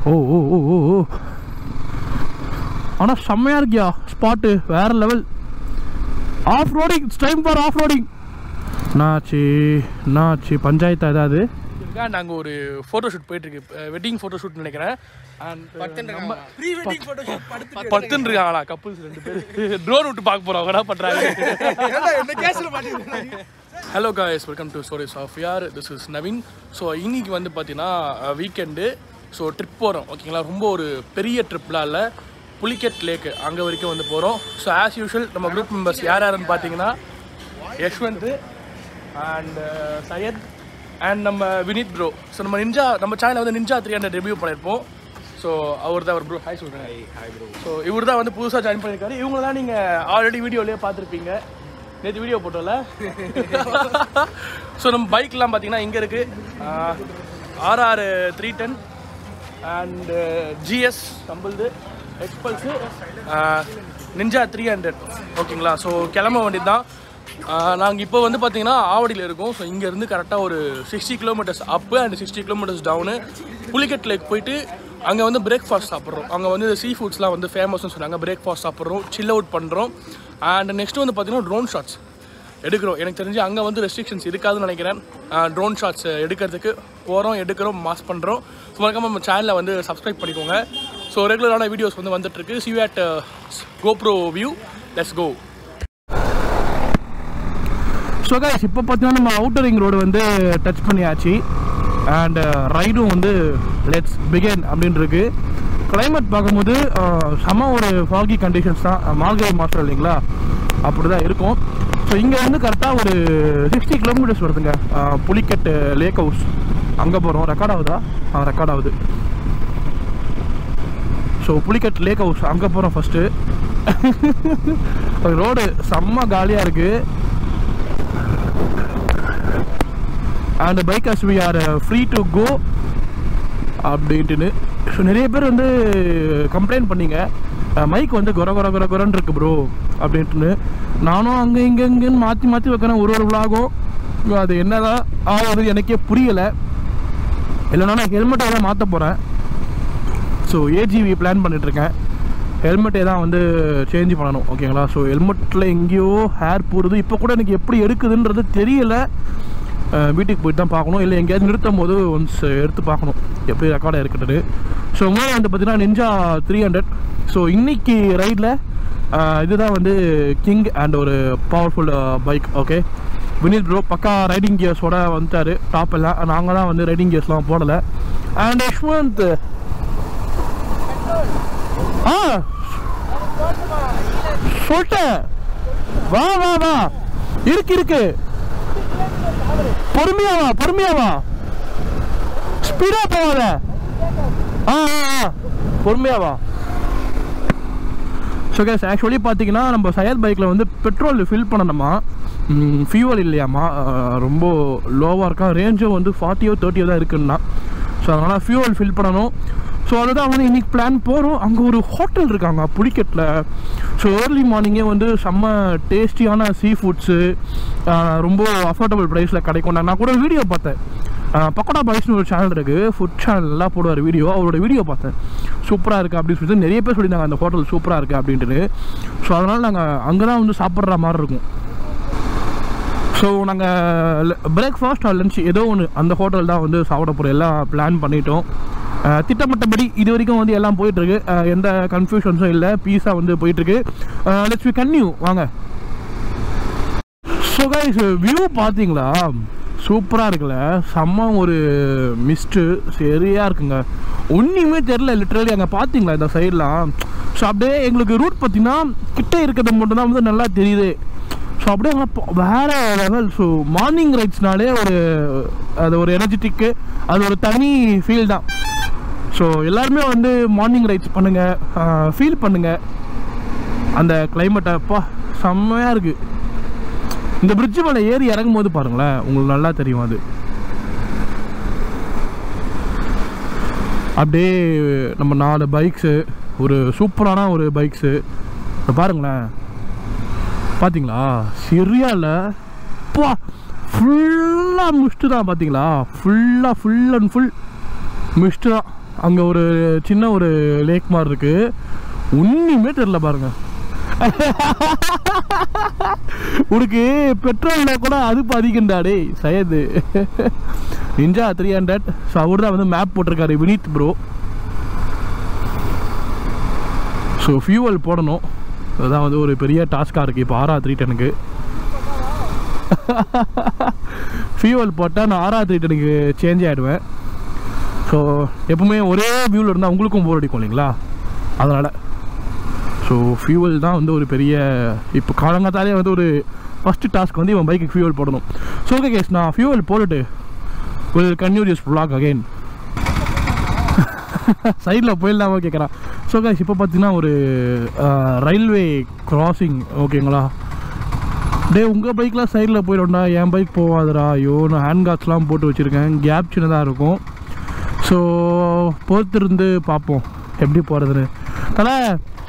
ஓ ஓ ஓ ஓ ஓ ஆனால் செம்மையாக இருக்கியா ஸ்பாட்டு, வேறு level. Off roading, it's time for off roading. Notch panchayat ஏதாவது நாங்கள் ஒரு ஃபோட்டோ ஷூட் போயிட்டுருக்கு, வெட்டிங் ஃபோட்டோ ஷூட் நினைக்கிறேன். அண்ட் நம்ம பத்துன்னு இருக்காங்களா கப்புள்ஸ் 2 பேர் ட்ரோன் விட்டு பார்க்க போகிறோம். என்ன பண்ணுறாங்க? Hello guys, welcome to stories of Yaar. This is Naveen. So இன்னைக்கு வந்து பார்த்தீங்கன்னா வீக்கெண்டு. ஸோ ட்ரிப் போகிறோம் ஓகேங்களா. ரொம்ப ஒரு பெரிய ட்ரிப்லாம் இல்லை, புலிகெட் லேக்கு அங்கே வரைக்கும் வந்து போகிறோம். ஸோ ஆஸ் யூஷுவல் நம்ம குரூப் மெம்பர்ஸ் யாருன்னு பார்த்தீங்கன்னா யஷ்வந்த் அண்ட் சையத் அண்ட் நம்ம வினித் ப்ரோ. ஸோ நம்ம சேனலில் வந்து நிஞ்சா 300 ரிவ்யூ பண்ணியிருப்போம். ஸோ அவர் தான் ப்ரோ. ஹாய் சொல்கிறேன். Hi bro. ஸோ இவர் தான் வந்து புதுசாக ஜாயின் பண்ணியிருக்காரு. இவங்க தான் நீங்கள் ஆல்ரெடி வீடியோலேயே பார்த்துருப்பீங்க, நேற்று வீடியோ போட்டோம்ல. ஸோ நம்ம பைக்லாம் பார்த்தீங்கன்னா இங்கே இருக்குது, RR 310 அண்ட் GS நம்மளுது எக்ஸ்பல்ஸு, நிஞ்சா 300 ஓகேங்களா. ஸோ கிளம்ப வேண்டியது தான். நாங்கள் இப்போ வந்து பார்த்தீங்கன்னா ஆவடியில் இருக்கோம். ஸோ இங்கேருந்து கரெக்டாக ஒரு 60 kilometres up and 60 kilometres down Pulicat lake போயிட்டு அங்கே வந்து பிரேக்ஃபாஸ்ட் சாப்பிட்றோம். அங்கே வந்து சீ ஃபுட்ஸ்லாம் வந்து ஃபேமஸ்னு சொன்னாங்க. பிரேக்ஃபாஸ்ட் சாப்பிட்றோம், சில் அவுட் பண்ணுறோம். அண்ட் நெக்ஸ்ட்டு வந்து பார்த்தீங்கன்னா ட்ரோன் ஷாட்ஸ் எடுக்கிறோம். எனக்கு தெரிஞ்சு அங்கே வந்து ரெஸ்ட்ரிக்ஷன்ஸ் இருக்காதுன்னு நினைக்கிறேன். ட்ரோன் ஷாட்ஸ் எடுக்கிறதுக்கு போகிறோம், எடுக்கிறோம், மாஸ் பண்ணுறோம். ஸோ மறக்காம நம்ம சேனலை வந்து சப்ஸ்கிரைப் பண்ணிக்கோங்க. ஸோ ரெகுலரான வீடியோஸ் வந்து வந்துட்டுருக்கு. See you at GoPro view. Let's go. So guys, இப்போ பார்த்தீங்கன்னா நம்ம அவுட்டர் ரிங் ரோடு வந்து டச் பண்ணியாச்சு. அண்ட் ரைடும் வந்து லெட்ஸ் பிகின் அப்படின்னு இருக்கு. கிளைமேட் பார்க்கும்போது செம ஒரு ஃபாகி கண்டிஷன்ஸ் தான். மார்கழி மாதம் இல்லைங்களா, அப்படி தான் இருக்கும். ஸோ இங்கே வந்து கரெக்டாக ஒரு 60 கிலோமீட்டர்ஸ் வருதுங்க. புலிகெட் லேக் ஹவுஸ் அங்கே போகிறோம். ரெக்கார்ட் ஆகுதா? ரெக்கார்ட் ஆகுது. ஸோ புலிகெட் லேக் ஹவுஸ் அங்கே போகிறோம் ஃபஸ்ட்டு. ரோடு செம்ம காலியாக இருக்குது. And bike as we are free to go அப்படின்ட்டுன்னு. ஸோ நிறைய பேர் வந்து கம்ப்ளைண்ட் பண்ணிங்க, மைக் வந்து குரன்னு இருக்கு ப்ரோ அப்படின்ட்டுன்னு. நானும் அங்கே இங்கேன்னு மாற்றி வைக்கிறேன் ஒரு விலாகும். அது என்னதான் ஆகுது எனக்கே புரியலை. இல்லைனா நான் ஹெல்மெட்டை தான் மாற்ற போகிறேன். ஸோ AGV பிளான் பண்ணிட்டுருக்கேன். ஹெல்மெட்டே தான் வந்து சேஞ்ச் பண்ணணும் ஓகேங்களா. ஸோ ஹெல்மெட்டில் எங்கேயோ ஹேர் போடுது. இப்போ கூட எனக்கு எப்படி எடுக்குதுன்றது தெரியல. வீட்டுக்கு போயிட்டு தான் பார்க்கணும், இல்லை எங்கேயாவது நிறுத்தும் போது ஒன்ஸ் எடுத்து பார்க்கணும் எப்படி ரெக்கார்டாக இருக்குது. ஸோ மூணு வந்து பார்த்தீங்கன்னா நிஞ்சா 300. ஸோ இன்னைக்கு ரைடில் இதுதான் வந்து கிங் அண்ட் ஒரு powerful bike. Okay, Vinith bro பக்கா ரைடிங் கியர்ஸோட வந்துட்டார். டாப் எல்லாம் நாங்கள் தான் வந்து ரைடிங் கியர்ஸ்லாம் போடலை. அண்ட் யஷ்வந்த் சொல்லிட்டேன், வா வா வா, இருக்கு பொறுமையாவா ஸ்பீடா போவாத, பொறுமையாவா. ஸோ கைஸ், ஆக்சுவலி பார்த்தீங்கன்னா நம்ம சையத் பைக்கில் வந்து பெட்ரோல் ஃபில் பண்ணணுமா, ஃபியூவல் இல்லையாமா, ரொம்ப லோவாக இருக்கா. ரேஞ்சும் வந்து 40 or 30 தான் இருக்குன்னா. ஸோ அதனால் ஃபியூவல் ஃபில் பண்ணணும். ஸோ அதுதான் வந்து இன்றைக்கி பிளான் போகிறோம். அங்கே ஒரு ஹோட்டல் இருக்காங்க புலிகெட்டில். ஸோ ஏர்லி மார்னிங்கே வந்து செம்ம டேஸ்டியான சீ ஃபுட்ஸு ரொம்ப அஃபோர்டபுள் ப்ரைஸில் கிடைக்கும். நான் கூட வீடியோ பார்த்தேன். பக்கோடா பாய்ஸ்னு ஒரு சேனல் இருக்குது, ஃபுட் சேனல்லாம் போடுவார் வீடியோ. அவரோட வீடியோ பார்த்தேன், சூப்பராக இருக்குது அப்படின்னு சொல்லிட்டு நிறைய பேர் சொல்லியிருந்தாங்க அந்த ஹோட்டல் சூப்பராக இருக்குது அப்படின்ட்டு. ஸோ அதனால் நாங்கள் அங்கே தான் வந்து சாப்பிட்ற மாதிரி இருக்கும். ஸோ நாங்கள் பிரேக்ஃபாஸ்ட் ஆர் லன்ச் ஏதோ ஒன்று அந்த ஹோட்டல் தான் வந்து சாப்பிட போகிறோம். எல்லாம் பிளான் பண்ணிட்டோம். திட்டமிட்டபடி இது வரைக்கும் வந்து எல்லாம் போயிட்டுருக்கு. எந்த கன்ஃபியூஷன்ஸும் இல்லை, பீஸாக வந்து போயிட்டுருக்கு. லெட்ஸ் வி கன்டினியூ, வாங்க. ஸோ கைஸ், வியூ பார்த்தீங்களா, சூப்பராக இருக்குல்ல, செம்ம ஒரு மிஸ்ட்டு சரியாக இருக்குங்க. ஒன்றுமே தெரில லிட்ரலி. அங்கே பார்த்தீங்களா இந்த சைட்லாம். ஸோ அப்படியே எங்களுக்கு ரூட் பார்த்தீங்கன்னா கிட்டே இருக்கிறது மட்டும்தான் வந்து நல்லா தெரியுது. ஸோ அப்படியே வேறு லெவல். ஸோ மார்னிங் ரைட்ஸ்னாலே அது ஒரு எனர்ஜெட்டிக்கு, அது ஒரு தனி ஃபீல் தான். ஸோ எல்லாருமே வந்து மார்னிங் ரைட்ஸ் பண்ணுங்கள், ஃபீல் பண்ணுங்கள் அந்த கிளைமேட்டை. அப்பா செம்மையாக இருக்குது. இந்த பிரிட்ஜு மேலே ஏறி இறங்கும் போது பாருங்களேன், உங்களுக்கு நல்லா தெரியும். அது அப்படியே நம்ம 4 பைக்ஸு, ஒரு சூப்பரான ஒரு பைக்ஸு பாருங்களேன். பார்த்தீங்களா, சரியா இல்லை அப்பா, ஃபுல்லாக மிஸ்ட்டு தான். பார்த்தீங்களா, ஃபுல் அண்ட் ஃபுல் மிஸ்ட்டு தான். அங்கே ஒரு சின்ன ஒரு லேக் மாதிரி இருக்குது. ஒன்றுமே தெரில பாருங்கள். உனக்கு பெட்ரோலில் கூட அதுப்பு அதிகண்டாடே சையது. நிஞ்சா 300. ஸோ அவர் தான் வந்து மேப் போட்டிருக்காரு வினீத் ப்ரோ. ஸோ ஃபியூவல் போடணும். அதுதான் வந்து ஒரு பெரிய டாஸ்காக இருக்குது இப்போ RR310க்கு. ஃபியூவல் போட்டால் நான் RR310க்கு சேஞ்ச் ஆகிடுவேன். ஸோ எப்பவுமே ஒரே வியூவில் இருந்தால் உங்களுக்கும் போர் அடிக்கும் இல்லைங்களா, அதனால். ஸோ ஃபியூவல் தான் வந்து ஒரு பெரிய இப்போ காலங்காத்தாலே வந்து ஒரு ஃபஸ்ட்டு டாஸ்க் வந்து இவன் பைக்கு ஃபியூவல் போடணும். ஸோ ஓகே கேஸ், நான் ஃபியூவல் போட்டுட்டு will continue this vlog again. சைடில் போயிடலாமா கேட்குறான். ஸோ கைஸ் இப்போ பார்த்தீங்கன்னா ஒரு ரயில்வே கிராசிங் ஓகேங்களா. டே உங்கள் பைக்லாம் சைடில் போயிடும்டா, என் பைக் போகாதுடா. ஐயோ, நான் ஹேண்ட் கார்ட்ஸ்லாம் போட்டு வச்சுருக்கேன், கேப் சின்னதாக இருக்கும். ஸோ பொறுத்திருந்து பார்ப்போம் எப்படி போகிறதுன்னு. ஆனால்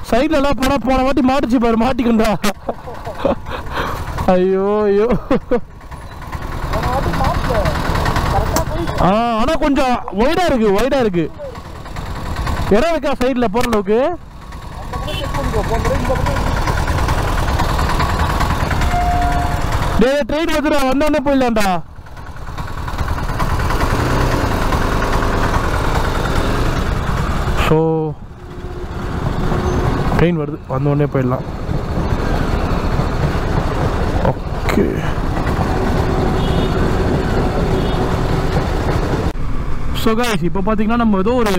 சைட்லலாம் போனால் போன வாட்டி மாட்டிச்சு பாரு, மாட்டிக்கண்டா. ஐயோ ஐயோ. ஆனால் கொஞ்சம் ஒய்டாக இருக்குது இடம் இருக்கா சைடில் போகிற அளவுக்கு. டே ட்ரெயின் வந்துடா, வந்தோடனே போயிடலாம்டா. ஸோ ட்ரெயின் வருது, வந்தோடனே போயிடலாம். ஓகே. ஸோ கைஸ் இப்போ பார்த்தீங்கன்னா நம்ம ஏதோ ஒரு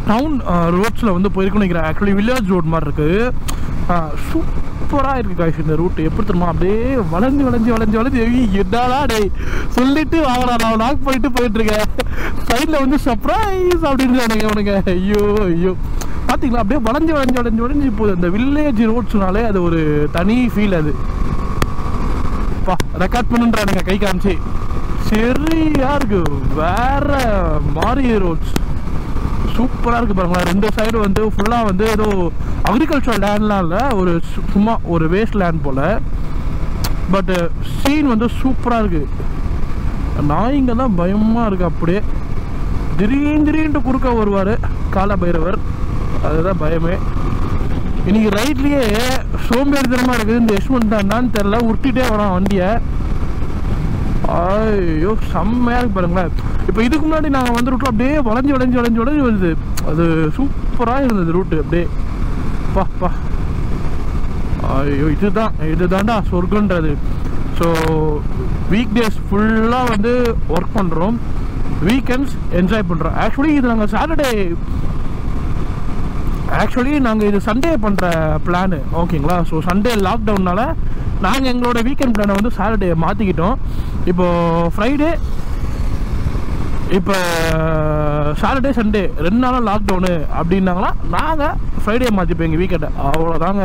டவுன் ரோட்ஸில் வந்து போயிருக்கோம்னு நினைக்கிறேன். ஆக்சுவலி வில்லேஜ் ரோட் மாதிரி இருக்குது. சூப்பராக இருக்குது கைஸ் இந்த ரூட்டு. எப்படி தெரியுமா, அப்படியே வளைஞ்சு எடாடா டே சொல்லிட்டு வாங்கடா, நான் லாக் பண்ணிட்டு போயிட்டுருக்கேன். சைடில் வந்து சர்ப்ரைஸ் அப்படின்னு எனக்கு. ஐயோ பார்த்தீங்களா, அப்படியே வளைஞ்சு போகுது. அந்த வில்லேஜ் ரோட்ஸ்னாலே அது ஒரு தனி ஃபீல். அது பா ரெக்கார்ட் பண்ணுன்றானுங்க கை காமிச்சு. சரியா இருக்கு, வேற மாதிரி ரோட்ஸ் சூப்பராக இருக்குது பாருங்களா. ரெண்டு சைடு வந்து ஃபுல்லாக வந்து ஏதோ அக்ரிகல்ச்சர் லேண்ட்லாம் இல்லை, ஒரு சும்மா ஒரு வேஸ்ட் லேண்ட் போல். பட் சீன் வந்து சூப்பராக இருக்குது. நாய்ங்க தான் பயமாக இருக்குது. அப்படியே திடீர்னு குறுக்க வருவார் கால பைரவர், அதுதான் பயமே. இன்னைக்கு ரைட்லேயே சோம்பேறித்தனமாக இருக்குது. இந்த யஷ்வந்த் தான் என்னன்னு தெரில, உருட்டிகிட்டே வரான் வண்டியை. ஐயோ செம்மையாக இருக்கு பாருங்களேன். இப்போ இதுக்கு முன்னாடி நாங்கள் வந்து ரூட்டில் அப்படியே வளைஞ்சு வருது. அது சூப்பராக இருந்தது ரூட்டு அப்படியே. பா ஐயோ இதுதான்டா சொர்க்கன்றது. ஸோ வீக் டேஸ் ஃபுல்லாக வந்து ஒர்க் பண்ணுறோம், வீக்கெண்ட்ஸ் என்ஜாய் பண்ணுறோம். ஆக்சுவலி நாங்கள் இது சண்டே பண்ணுற பிளானு ஓகேங்களா. ஸோ சண்டே லாக்டவுன்னால நாங்கள் எங்களோட வீக்கெண்ட் பிளானை வந்து சாட்டர்டே மாற்றிக்கிட்டோம். இப்போது ஃப்ரைடே, இப்போ சாட்டர்டே சண்டே 2 நாளும் லாக்டவுனு அப்படின்னாங்களா, நாங்கள் ஃப்ரைடே மாற்றிப்போம் எங்கள் வீக்கெண்டை. அவ்வளோதாங்க.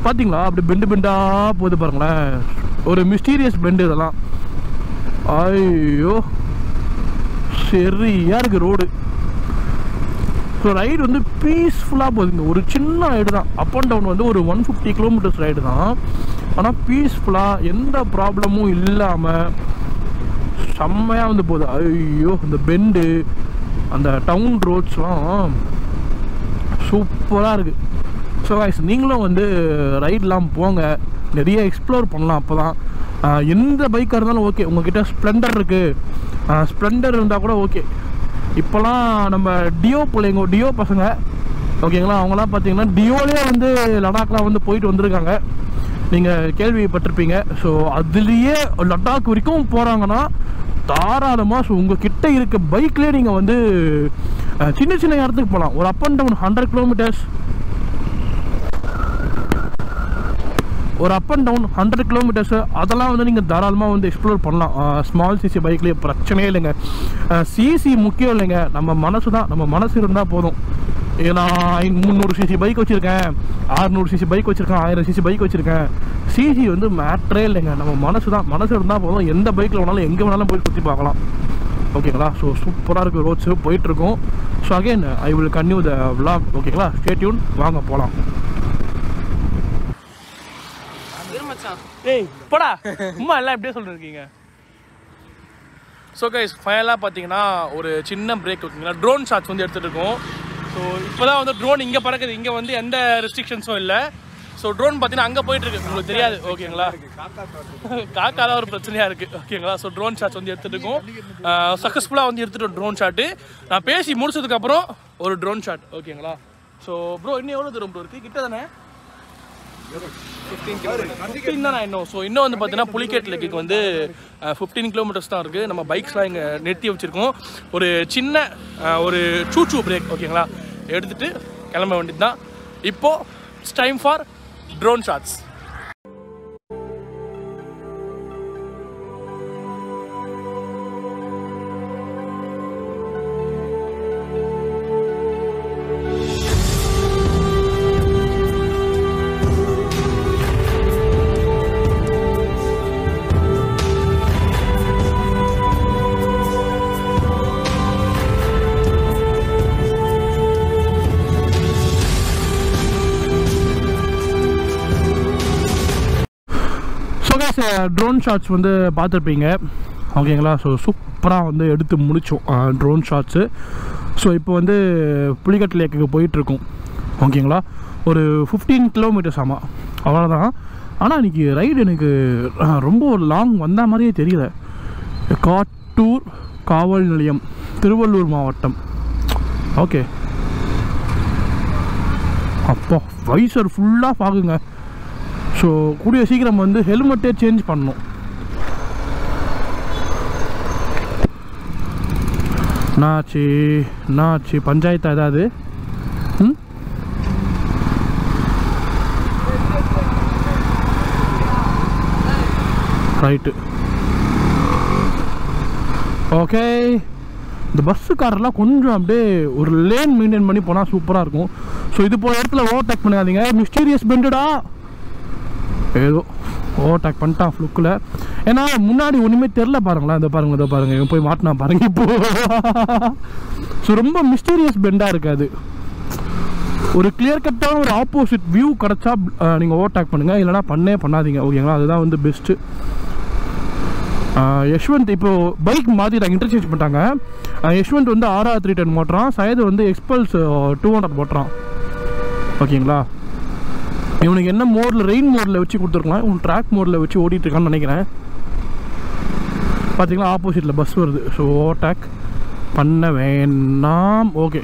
பார்த்தீங்களா அப்படி பெண்டாக போகுது பாருங்களேன், ஒரு மிஸ்டீரியஸ் பெண்டு இதெல்லாம். ஐயோ சரியாக இருக்குது ரோடு. ஸோ ரைடு வந்து பீஸ்ஃபுல்லாக போகுதுங்க. ஒரு சின்ன ரைடு தான், அப் அண்ட் டவுன் வந்து ஒரு 150 கிலோமீட்டர்ஸ் ரைடு தான். ஆனால் பீஸ்ஃபுல்லாக எந்த ப்ராப்ளமும் இல்லாமல் செம்மையாக வந்து போகுது. ஐயோ இந்த பெண்டு, அந்த டவுன் ரோட்ஸ்லாம் சூப்பராக இருக்குது. ஸோ கைஸ் நீங்களும் வந்து ரைடெலாம் போங்க, நிறைய எக்ஸ்ப்ளோர் பண்ணலாம். அப்போ தான் எந்த பைக்காக இருந்தாலும் ஓகே. உங்கள்கிட்ட ஸ்ப்ளெண்டர் இருக்குது, ஸ்ப்ளெண்டர் இருந்தால் கூட ஓகே. இப்போலாம் நம்ம டியோ பசங்க ஓகேங்களா, அவங்களாம் பார்த்தீங்கன்னா டியோலேயே வந்து லடாக்லாம் வந்து போயிட்டு வந்திருக்காங்க, நீங்கள் கேள்விப்பட்டிருப்பீங்க. ஸோ அதுலேயே லடாக் வரைக்கும் போகிறாங்கன்னா தாராளமாக. ஸோ உங்கள் கிட்ட இருக்க பைக்லேயே நீங்கள் வந்து சின்ன இடத்துக்கு போகலாம். ஒரு அப் அண்ட் டவுன் 100 கிலோமீட்டர்ஸ், ஒரு அப் அண்ட் டவுன் 100 கிலோமீட்டர்ஸு அதெல்லாம் வந்து நீங்கள் தாராளமாக வந்து எக்ஸ்ப்ளோர் பண்ணலாம். ஸ்மால் சிசி பைக்லேயே பிரச்சனையே இல்லைங்க. சிசி முக்கியம் இல்லைங்க, நம்ம மனசு தான். நம்ம மனசு இருந்தால் போதும். நான் 300 சிசி பைக் வச்சுருக்கேன், 600 சிசி பைக் வச்சுருக்கேன், 1000 சிசி பைக் வச்சுருக்கேன். சிசி வந்து மேட்ரே இல்லைங்க, நம்ம மனசு தான். மனசு இருந்தால் போதும், எந்த பைக்கில் வேணாலும் எங்கே வேணாலும் போய் சுற்றி பார்க்கலாம் ஓகேங்களா. ஸோ சூப்பராக இருக்குது ரோட்ஸு போயிட்டுருக்கோம். So again I will continue the vlog ஓகேங்களா. ஸ்டே டியூன், வாங்க போகலாம். ஏய் போடா, அம்மா எல்லாம் எப்படியே சொல்லிருக்கீங்க. ஸோ கைஸ் ஃபைனலாக பார்த்தீங்கன்னா ஒரு சின்ன பிரேக் ஓகேங்களா. ட்ரோன் ஷாட்ஸ் வந்து எடுத்துகிட்டு இருக்கோம். ஸோ இப்போ தான் வந்து ட்ரோன் இங்கே பறக்குது. இங்கே வந்து எந்த ரெஸ்ட்ரிக்ஷன்ஸும் இல்லை. ஸோ ட்ரோன் பார்த்தீங்கன்னா அங்கே போயிட்டுருக்கு, உங்களுக்கு தெரியாது ஓகேங்களா. காக்கா தான் ஒரு பிரச்சனையாக இருக்குது ஓகேங்களா. ஸோ ட்ரோன் ஷாட்ஸ் வந்து எடுத்துகிட்டு இருக்கோம். சக்ஸஸ்ஃபுல்லாக வந்து எடுத்துகிட்டோம் ட்ரோன் ஷாட்டு. நான் பேசி முடிச்சதுக்கப்புறம் ஒரு ட்ரோன் ஷாட் ஓகேங்களா. ஸோ ப்ரோ இன்னும் எவ்வளோ தூரம் ப்ரோ இருக்குது? கிட்ட தானே 15 தான் இன்னும். ஸோ இன்னும் வந்து பார்த்தீங்கன்னா புலிகேட் லேக்குக்கு வந்து 15 கிலோமீட்டர்ஸ் தான் இருக்குது. நம்ம பைக்ஸ்லாம் இங்கே நிறுத்தி வச்சுருக்கோம். ஒரு சின்ன ஒரு சூ பிரேக் ஓகேங்களா எடுத்துகிட்டு கிளம்ப வேண்டியது தான். இப்போது it's time for drone shots. Drone shots வந்து பார்த்துருப்பீங்க ஓகேங்களா. ஸோ சூப்பராக வந்து எடுத்து முடித்தோம் ட்ரோன் ஷாட்ஸு. ஸோ இப்போ வந்து புலிகட் லேக்குக்கு போயிட்டுருக்கோம் ஓகேங்களா. ஒரு 15 கிலோமீட்டர்ஸ் ஆமாம், அவ்வளோதான். ஆனால் இன்றைக்கி ரைடு எனக்கு ரொம்ப ஒரு லாங் வந்த மாதிரியே தெரியல. காட்டூர் காவல் நிலையம், திருவள்ளூர் மாவட்டம். ஓகே, அப்போ வைசர் ஃபுல்லாக பார்க்குங்க. ஸோ கூடிய சீக்கிரம் வந்து ஹெல்மெட்டே சேஞ்ச் பண்ணணும். நாச்சு பஞ்சாயத்தா ஏதாவது? Right, okay. இந்த பஸ்ஸுக்காரெல்லாம் கொஞ்சம் அப்படியே ஒரு லேன் மெயின்டைன் பண்ணி போனால் சூப்பராக இருக்கும். ஸோ இது போகிற இடத்துல ஓவர்டேக் பண்ணாதீங்க. மிஸ்டீரியஸ் பெண்டடா ஏதோ ஓவர்டேக் பண்ணிட்டான் ஃப்ளுக்கில். ஏன்னா முன்னாடி ஒன்றுமே தெரில பாருங்களேன். இதை பாருங்கள் இவன் போய் மாட்டினா பாருங்க இப்போ. ஸோ ரொம்ப மிஸ்டீரியஸ் பெண்டாக இருக்காது. ஒரு கிளியர் கட்டான ஒரு ஆப்போசிட் வியூ கிடச்சா நீங்கள் ஓவர்டேக் பண்ணுங்கள், இல்லைனா பண்ணாதீங்க ஓகேங்களா. அதுதான் வந்து பெஸ்ட்டு. யஷ்வந்த் இப்போது பைக் மாற்றிட்டாங்க, இன்டர்சேஞ்ச் பண்ணிட்டாங்க. யஷ்வந்த் வந்து RR 310 ஓட்டுறான், சயது வந்து எக்ஸ்பல்ஸ் 200 ஓட்டுறான் ஓகேங்களா. இவனுக்கு என்ன மோடில், ரெயின் மோடில் வச்சு கொடுத்துருக்கலாம், இவன் ட்ராக் மோடில் வச்சு ஓடிட்டுருக்கான்னு நினைக்கிறேன். பார்த்தீங்களா ஆப்போசிட்டில் பஸ் வருது. ஸோ ஓவர்டேக் பண்ண வேணாம். ஓகே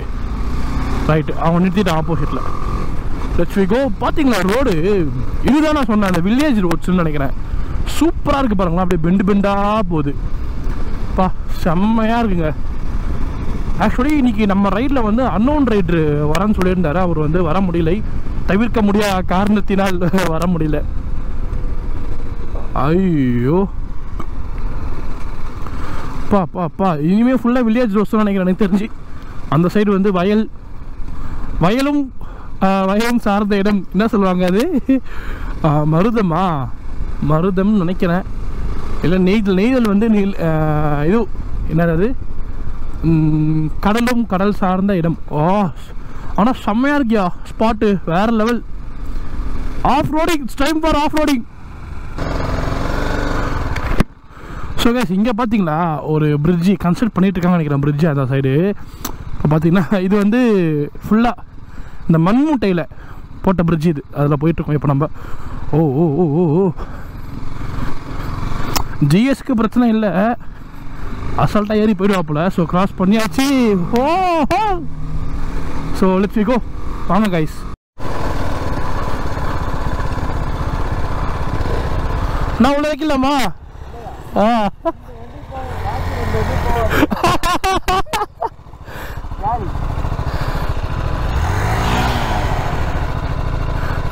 ரைட்டு, அவன் நிறுத்திட்டு ஆப்போசிட்டில். Let's we go. பார்த்தீங்களா ரோடு இதுதான் நான் சொன்னேன், அந்த வில்லேஜ் ரோட்ஸ்ன்னு நினைக்கிறேன். சூப்பராக இருக்குது பாருங்களா, அப்படியே பெண்டாக போகுது. பா செம்மையாக இருக்குங்க. ஆக்சுவலி இன்றைக்கி நம்ம ரைடில் வந்து அன்னோன் ரைட்ரு வரேன்னு சொல்லியிருந்தார். அவர் வந்து வர முடியலை, தவிர்க்க முடியாத காரணத்தினால் வர முடியல. ஐயோ பா இனிமேல் ஃபுல்லாக வில்லேஜ் ரோட்ஸ் நினைக்கிறேன் எனக்கு தெரிஞ்சு. அந்த சைடு வந்து வயலும் சார்ந்த இடம், என்ன சொல்லுவாங்க அது, மருதம்னு நினைக்கிறேன். இல்லை நெய்தல் வந்து இது என்னது, கடலும் கடல் சார்ந்த இடம். ஆனால் செம்மையாக இருக்கியா ஸ்பாட்டு, வேறு level. Off roading, it's time for off roading. So guys இங்கே பார்த்தீங்களா ஒரு பிரிட்ஜி கன்ஸ்ட்ரக்ட் பண்ணிட்டு இருக்காங்க நினைக்கிறேன், பிரிட்ஜு அந்த சைடு. இப்போ பார்த்தீங்கன்னா இது வந்து ஃபுல்லாக இந்த மண்மூட்டையில் போட்ட பிரிட்ஜ், இது அதில் போயிட்டுருக்கோம் இப்போ நம்ம. ஓ ஜிஎஸ்க்கு பிரச்சனை இல்லை, அசால்ட்டாக ஏறி போயிடுவாப்புல. ஸோ கிராஸ் பண்ணியாச்சு. So let's we go. வாங்க கைஸ். நான் உள்ள வைக்கலாமா?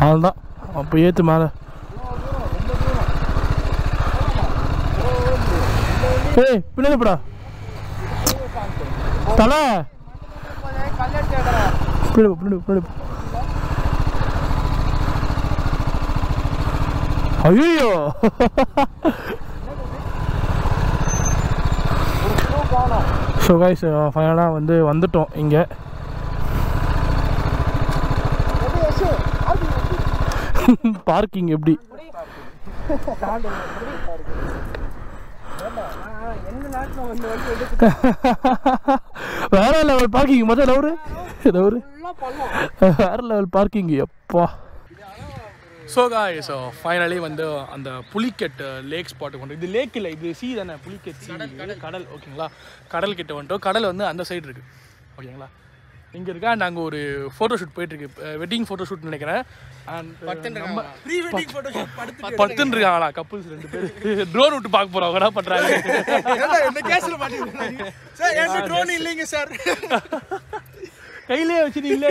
அவ்வளோதான், அப்போ ஏற்று மேலே. பின்னாடி போடா தலை, பின்னாடி. ஐயோ ஸோ கைஸ் ஃபைனலாக வந்து வந்துட்டோம் இங்கே. பார்க்கிங் எப்படி வேற லெவல் பார்க்கிங் மொத்தம் ஒரு வேற லெவல் பார்க்கிங் எப்பா. ஸோ காய்ஸ் ஃபைனலி வந்து அந்த புலிக்கெட் லேக் ஸ்பாட்டுக்கு வந்துட்டு, இது லேக் இல்லை, இது சீ தானே, புலிக்கெட் சீ கடல். ஓகேங்களா, கடல் கிட்ட வந்துட்டோம். கடல் வந்து அந்த சைடு இருக்குது. ஓகேங்களா, இங்கே இருக்கா. நாங்கள் ஒரு ஃபோட்டோ ஷூட் போயிட்டுருக்கு, வெட்டிங் ஃபோட்டோ ஷூட் நினைக்கிறேன். அண்ட் நம்ம பத்துன்னு இருக்காங்களா கப்புள்ஸ் 2 பேர் ட்ரோன் விட்டு பார்க்க போகிறோம். என்ன பண்ணுறாங்க இல்லைங்க சார், கையிலே வச்சுட்டு இல்லை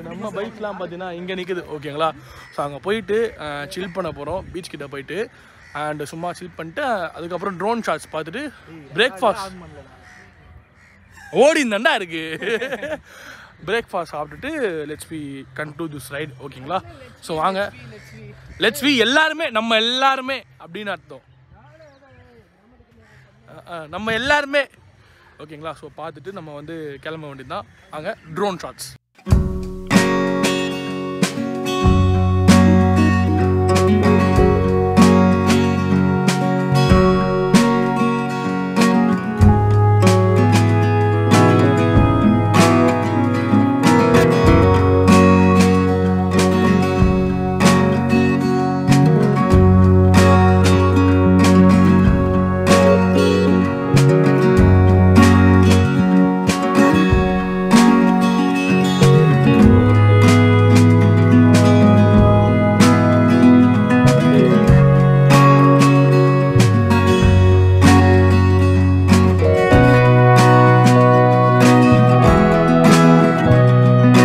நம்ம பைக்லாம் பார்த்தீங்கன்னா இங்கே நிற்குது. ஓகேங்களா, ஸோ அங்கே போயிட்டு சில் பண்ண போகிறோம், பீச் கிட்ட போயிட்டு. அண்ட் சும்மா சில் பண்ணிட்டு அதுக்கப்புறம் ட்ரோன் ஷாட்ஸ் பார்த்துட்டு பிரேக்ஃபாஸ்ட் ஓடிந்தண்டா இருக்கு. பிரேக்ஃபாஸ்ட் சாப்பிட்டுட்டு let's we conclude this ride. ஓகேங்களா, ஸோ வாங்க லெட்ஸ் வி எல்லாருமே, நம்ம எல்லாருமே அப்படின்னு அர்த்தம், நம்ம எல்லாருமே. ஓகேங்களா, ஸோ பார்த்துட்டு நம்ம வந்து கிளம்ப வேண்டியது தான். அங்கே ட்ரோன் ஷாட்ஸ்.